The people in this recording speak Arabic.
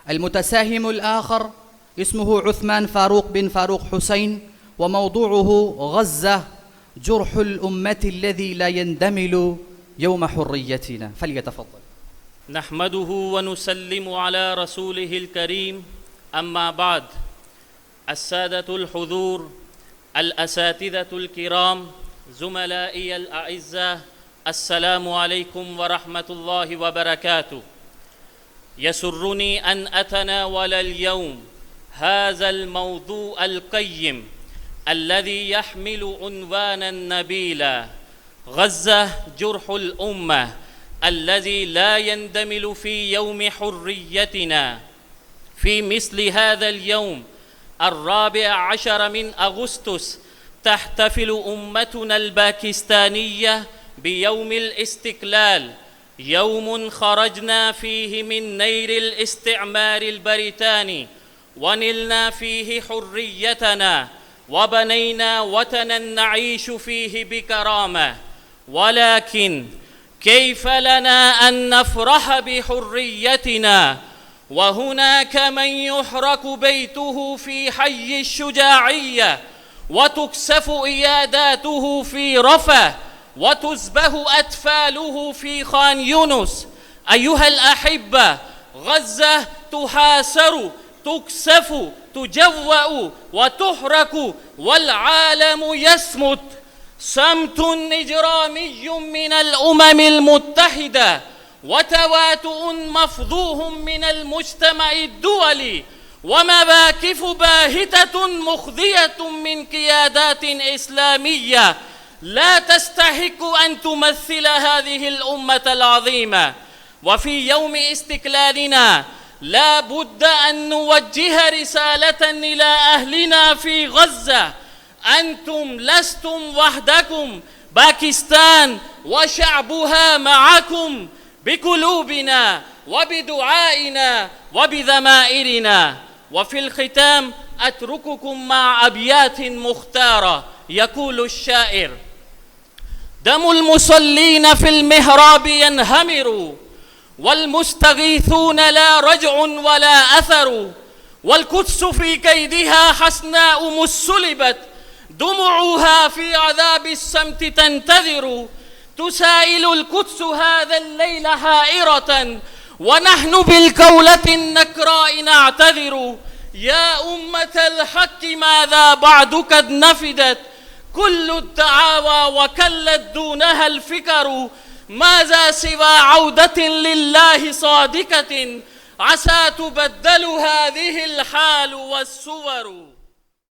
المتساهم الآخر اسمه عثمان فاروق بن فاروق حسين، وموضوعه غزة جرح الأمة الذي لا يندمل يوم حريتنا. فليتفضل. نحمده ونسلم على رسوله الكريم، أما بعد. السادة الحضور، الأساتذة الكرام، زملائي الأعزاء، السلام عليكم ورحمة الله وبركاته. يسرني أن أتناول اليوم هذا الموضوع القيم الذي يحمل عنوانا نبيلا: غزة جرح الأمة الذي لا يندمل في يوم حريتنا. في مثل هذا اليوم 14 من أغسطس تحتفل أمتنا الباكستانية بيوم الاستقلال، يوم خرجنا فيه من نير الاستعمار البريطاني ونلنا فيه حريتنا وبنينا وطنا نعيش فيه بكرامة. ولكن كيف لنا أن نفرح بحريتنا وهناك من يحرق بيته في حي الشجاعية وتكسف عياداته في رفح وتذبح أطفاله في خان يونس؟ أيها الأحبة، غزة تحاصر، تكسف، تجوع وتحرق، والعالم يصمت صمت إجرامي من الأمم المتحدة وتواتؤ مفضوح من المجتمع الدولي ومواقف باهتة مخزية من قيادات إسلامية لا تستحق أن تمثل هذه الأمة العظيمة. وفي يوم استقلالنا لا بد أن نوجه رسالة إلى أهلنا في غزة: أنتم لستم وحدكم، باكستان وشعبها معكم بقلوبنا وبدعائنا وبضمائرنا. وفي الختام أترككم مع أبيات مختارة. يقول الشاعر: دم المصلين في المهراب ينهمر، والمستغيثون لا رجع ولا أثر، والقدس في كيدها حسناء مسلبت، دموعها في عذاب الصمت تنتظر، تسائل القدس هذا الليل حائرة، ونحن بالكولة النكراء نعتذر. يا أمة الحق ماذا بعد قد نفدت كل الدعاوى وكلت دونها الفكر، ماذا سوى عودة لله صادقة عسى تبدل هذه الحال والصور.